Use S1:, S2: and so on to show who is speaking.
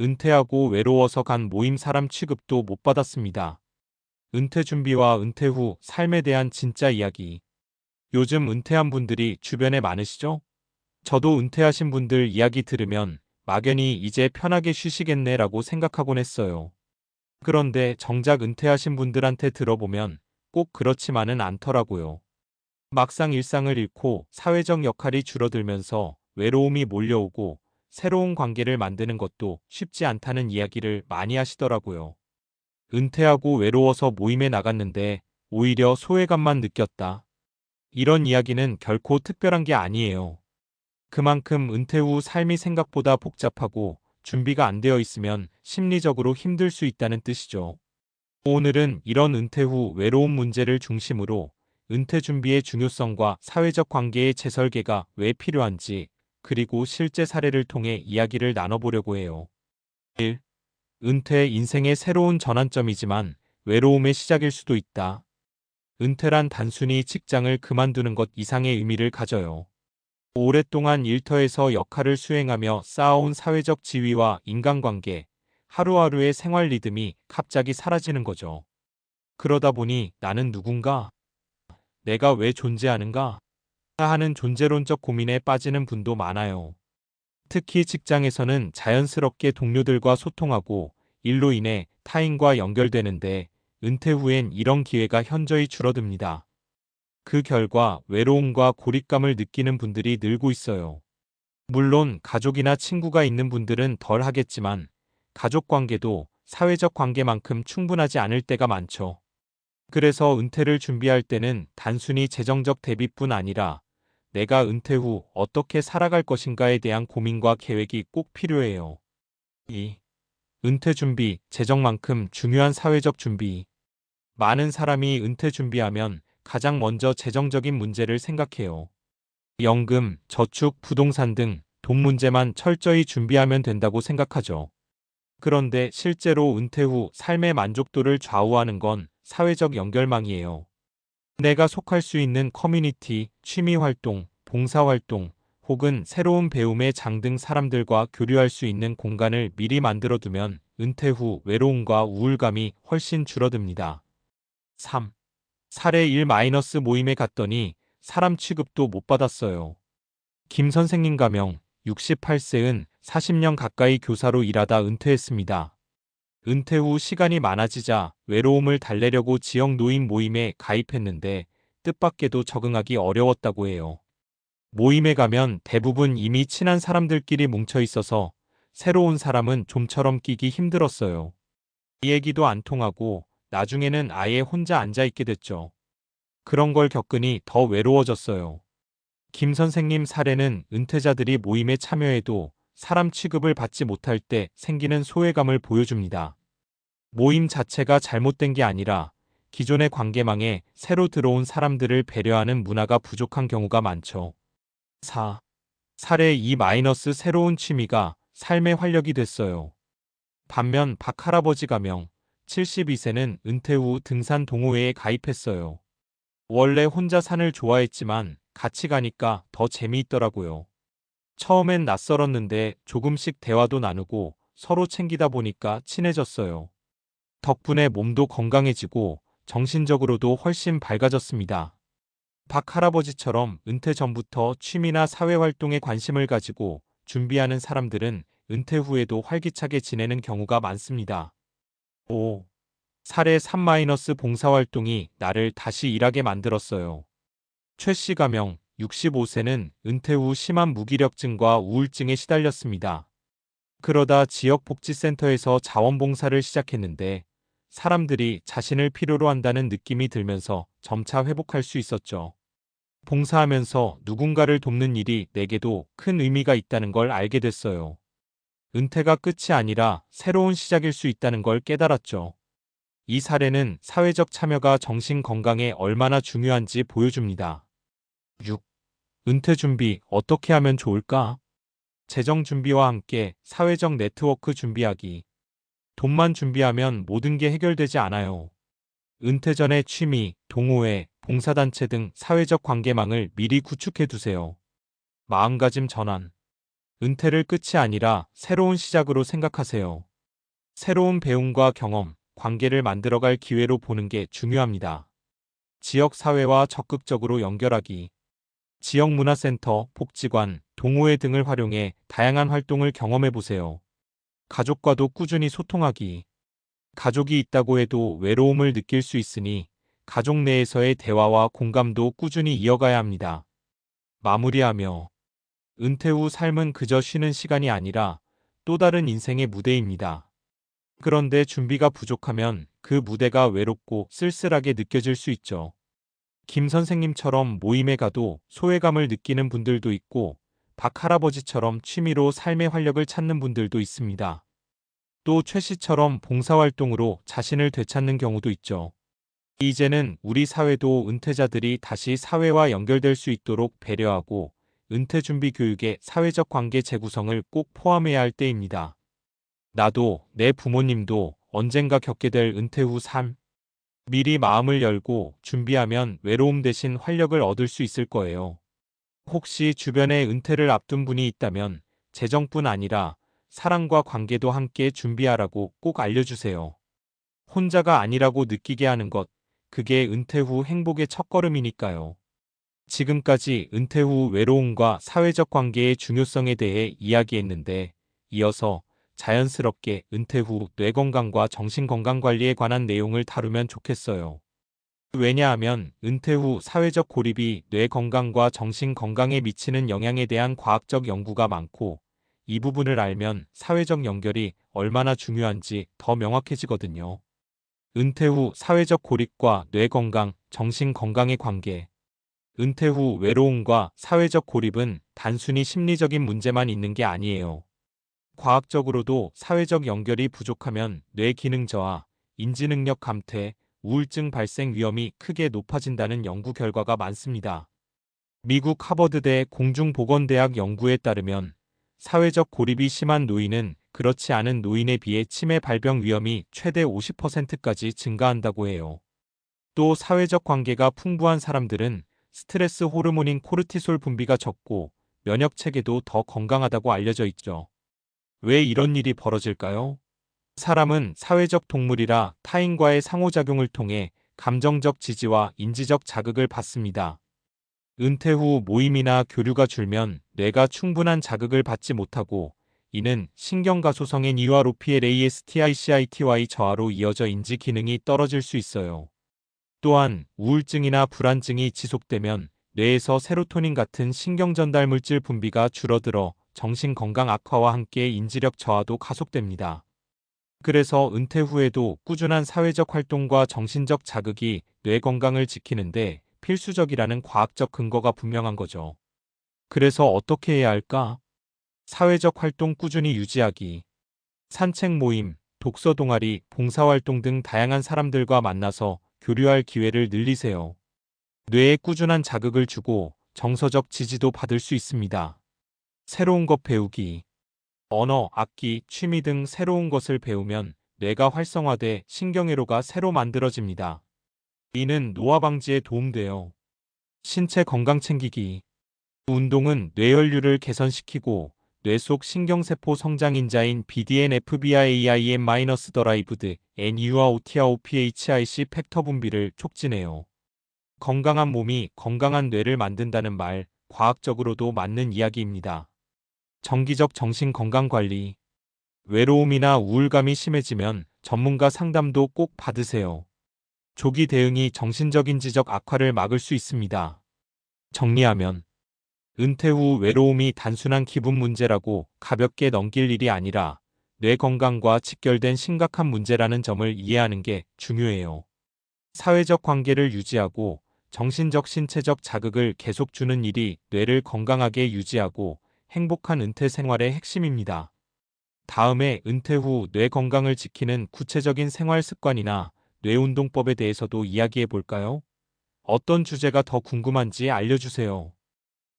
S1: 은퇴하고 외로워서 간 모임 사람 취급도 못 받았습니다. 은퇴 준비와 은퇴 후 삶에 대한 진짜 이야기. 요즘 은퇴한 분들이 주변에 많으시죠? 저도 은퇴하신 분들 이야기 들으면 막연히 이제 편하게 쉬시겠네라고 생각하곤 했어요. 그런데 정작 은퇴하신 분들한테 들어보면 꼭 그렇지만은 않더라고요. 막상 일상을 잃고 사회적 역할이 줄어들면서 외로움이 몰려오고 새로운 관계를 만드는 것도 쉽지 않다는 이야기를 많이 하시더라고요. 은퇴하고 외로워서 모임에 나갔는데 오히려 소외감만 느꼈다. 이런 이야기는 결코 특별한 게 아니에요. 그만큼 은퇴 후 삶이 생각보다 복잡하고 준비가 안 되어 있으면 심리적으로 힘들 수 있다는 뜻이죠. 오늘은 이런 은퇴 후 외로움 문제를 중심으로 은퇴 준비의 중요성과 사회적 관계의 재설계가 왜 필요한지, 그리고 실제 사례를 통해 이야기를 나눠보려고 해요. 1. 은퇴 인생의 새로운 전환점이지만 외로움의 시작일 수도 있다. 은퇴란 단순히 직장을 그만두는 것 이상의 의미를 가져요. 오랫동안 일터에서 역할을 수행하며 쌓아온 사회적 지위와 인간관계, 하루하루의 생활 리듬이 갑자기 사라지는 거죠. 그러다 보니 나는 누군가? 내가 왜 존재하는가? 하는 존재론적 고민에 빠지는 분도 많아요. 특히 직장에서는 자연스럽게 동료들과 소통하고 일로 인해 타인과 연결되는데 은퇴 후엔 이런 기회가 현저히 줄어듭니다. 그 결과 외로움과 고립감을 느끼는 분들이 늘고 있어요. 물론 가족이나 친구가 있는 분들은 덜 하겠지만 가족 관계도 사회적 관계만큼 충분하지 않을 때가 많죠. 그래서 은퇴를 준비할 때는 단순히 재정적 대비뿐 아니라 내가 은퇴 후 어떻게 살아갈 것인가에 대한 고민과 계획이 꼭 필요해요. 2. 은퇴 준비, 재정만큼 중요한 사회적 준비. 많은 사람이 은퇴 준비하면 가장 먼저 재정적인 문제를 생각해요. 연금, 저축, 부동산 등 돈 문제만 철저히 준비하면 된다고 생각하죠. 그런데 실제로 은퇴 후 삶의 만족도를 좌우하는 건 사회적 연결망이에요. 내가 속할 수 있는 커뮤니티, 취미 활동, 봉사 활동, 혹은 새로운 배움의 장 등 사람들과 교류할 수 있는 공간을 미리 만들어두면 은퇴 후 외로움과 우울감이 훨씬 줄어듭니다. 3. 사례 1 모임에 갔더니 사람 취급도 못 받았어요. 김 선생님 가명, 68세은 40년 가까이 교사로 일하다 은퇴했습니다. 은퇴 후 시간이 많아지자 외로움을 달래려고 지역 노인 모임에 가입했는데 뜻밖에도 적응하기 어려웠다고 해요. 모임에 가면 대부분 이미 친한 사람들끼리 뭉쳐 있어서 새로운 사람은 좀처럼 끼기 힘들었어요. 이 얘기도 안 통하고 나중에는 아예 혼자 앉아 있게 됐죠. 그런 걸 겪으니 더 외로워졌어요. 김 선생님 사례는 은퇴자들이 모임에 참여해도 사람 취급을 받지 못할 때 생기는 소외감을 보여줍니다. 모임 자체가 잘못된 게 아니라 기존의 관계망에 새로 들어온 사람들을 배려하는 문화가 부족한 경우가 많죠. 4. 사례 2 새로운 취미가 삶의 활력이 됐어요. 반면 박 할아버지 가명, 72세는 은퇴 후 등산 동호회에 가입했어요. 원래 혼자 산을 좋아했지만 같이 가니까 더 재미있더라고요. 처음엔 낯설었는데 조금씩 대화도 나누고 서로 챙기다 보니까 친해졌어요. 덕분에 몸도 건강해지고 정신적으로도 훨씬 밝아졌습니다. 박 할아버지처럼 은퇴 전부터 취미나 사회활동에 관심을 가지고 준비하는 사람들은 은퇴 후에도 활기차게 지내는 경우가 많습니다. 5. 사례 3 봉사활동이 나를 다시 일하게 만들었어요. 최 씨 가명, 65세는 은퇴 후 심한 무기력증과 우울증에 시달렸습니다. 그러다 지역복지센터에서 자원봉사를 시작했는데 사람들이 자신을 필요로 한다는 느낌이 들면서 점차 회복할 수 있었죠. 봉사하면서 누군가를 돕는 일이 내게도 큰 의미가 있다는 걸 알게 됐어요. 은퇴가 끝이 아니라 새로운 시작일 수 있다는 걸 깨달았죠. 이 사례는 사회적 참여가 정신 건강에 얼마나 중요한지 보여줍니다. 6. 은퇴 준비 어떻게 하면 좋을까? 재정 준비와 함께 사회적 네트워크 준비하기. 돈만 준비하면 모든 게 해결되지 않아요. 은퇴 전에 취미, 동호회, 봉사단체 등 사회적 관계망을 미리 구축해 두세요. 마음가짐 전환. 은퇴를 끝이 아니라 새로운 시작으로 생각하세요. 새로운 배움과 경험, 관계를 만들어갈 기회로 보는 게 중요합니다. 지역 사회와 적극적으로 연결하기. 지역 문화센터, 복지관, 동호회 등을 활용해 다양한 활동을 경험해 보세요. 가족과도 꾸준히 소통하기. 가족이 있다고 해도 외로움을 느낄 수 있으니 가족 내에서의 대화와 공감도 꾸준히 이어가야 합니다. 마무리하며 은퇴 후 삶은 그저 쉬는 시간이 아니라 또 다른 인생의 무대입니다. 그런데 준비가 부족하면 그 무대가 외롭고 쓸쓸하게 느껴질 수 있죠. 김 선생님처럼 모임에 가도 소외감을 느끼는 분들도 있고 박 할아버지처럼 취미로 삶의 활력을 찾는 분들도 있습니다. 또 최 씨처럼 봉사활동으로 자신을 되찾는 경우도 있죠. 이제는 우리 사회도 은퇴자들이 다시 사회와 연결될 수 있도록 배려하고 은퇴 준비 교육에 사회적 관계 재구성을 꼭 포함해야 할 때입니다. 나도 내 부모님도 언젠가 겪게 될 은퇴 후 삶. 미리 마음을 열고 준비하면 외로움 대신 활력을 얻을 수 있을 거예요. 혹시 주변에 은퇴를 앞둔 분이 있다면 재정뿐 아니라 사랑과 관계도 함께 준비하라고 꼭 알려주세요. 혼자가 아니라고 느끼게 하는 것, 그게 은퇴 후 행복의 첫걸음이니까요. 지금까지 은퇴 후 외로움과 사회적 관계의 중요성에 대해 이야기했는데, 이어서 자연스럽게 은퇴 후 뇌 건강과 정신 건강 관리에 관한 내용을 다루면 좋겠어요. 왜냐하면 은퇴 후 사회적 고립이 뇌 건강과 정신 건강에 미치는 영향에 대한 과학적 연구가 많고, 이 부분을 알면 사회적 연결이 얼마나 중요한지 더 명확해지거든요. 은퇴 후 사회적 고립과 뇌 건강, 정신 건강의 관계. 은퇴 후 외로움과 사회적 고립은 단순히 심리적인 문제만 있는 게 아니에요. 과학적으로도 사회적 연결이 부족하면 뇌 기능 저하, 인지능력 감퇴, 우울증 발생 위험이 크게 높아진다는 연구 결과가 많습니다. 미국 하버드대 공중보건대학 연구에 따르면 사회적 고립이 심한 노인은 그렇지 않은 노인에 비해 치매 발병 위험이 최대 50%까지 증가한다고 해요. 또 사회적 관계가 풍부한 사람들은 스트레스 호르몬인 코르티솔 분비가 적고 면역 체계도 더 건강하다고 알려져 있죠. 왜 이런 일이 벌어질까요? 사람은 사회적 동물이라 타인과의 상호작용을 통해 감정적 지지와 인지적 자극을 받습니다. 은퇴 후 모임이나 교류가 줄면 뇌가 충분한 자극을 받지 못하고 이는 신경가소성인 EROPLASTICITY 저하로 이어져 인지 기능이 떨어질 수 있어요. 또한 우울증이나 불안증이 지속되면 뇌에서 세로토닌 같은 신경전달 물질 분비가 줄어들어 정신건강 악화와 함께 인지력 저하도 가속됩니다. 그래서 은퇴 후에도 꾸준한 사회적 활동과 정신적 자극이 뇌 건강을 지키는데 필수적이라는 과학적 근거가 분명한 거죠. 그래서 어떻게 해야 할까? 사회적 활동 꾸준히 유지하기. 산책 모임, 독서 동아리, 봉사활동 등 다양한 사람들과 만나서 교류할 기회를 늘리세요. 뇌에 꾸준한 자극을 주고 정서적 지지도 받을 수 있습니다. 새로운 것 배우기. 언어, 악기, 취미 등 새로운 것을 배우면 뇌가 활성화돼 신경회로가 새로 만들어집니다. 이는 노화 방지에 도움돼요. 신체 건강 챙기기. 운동은 뇌혈류를 개선시키고 뇌 속 신경세포 성장인자인 BDNF-BIAIM-더라이브드 NU와 OTAOPHIC 팩터 분비를 촉진해요. 건강한 몸이 건강한 뇌를 만든다는 말, 과학적으로도 맞는 이야기입니다. 정기적 정신건강관리. 외로움이나 우울감이 심해지면 전문가 상담도 꼭 받으세요. 조기 대응이 정신적 인지적 악화를 막을 수 있습니다. 정리하면 은퇴 후 외로움이 단순한 기분 문제라고 가볍게 넘길 일이 아니라 뇌 건강과 직결된 심각한 문제라는 점을 이해하는 게 중요해요. 사회적 관계를 유지하고 정신적 신체적 자극을 계속 주는 일이 뇌를 건강하게 유지하고 행복한 은퇴 생활의 핵심입니다. 다음에 은퇴 후 뇌 건강을 지키는 구체적인 생활 습관이나 뇌운동법에 대해서도 이야기해 볼까요? 어떤 주제가 더 궁금한지 알려주세요.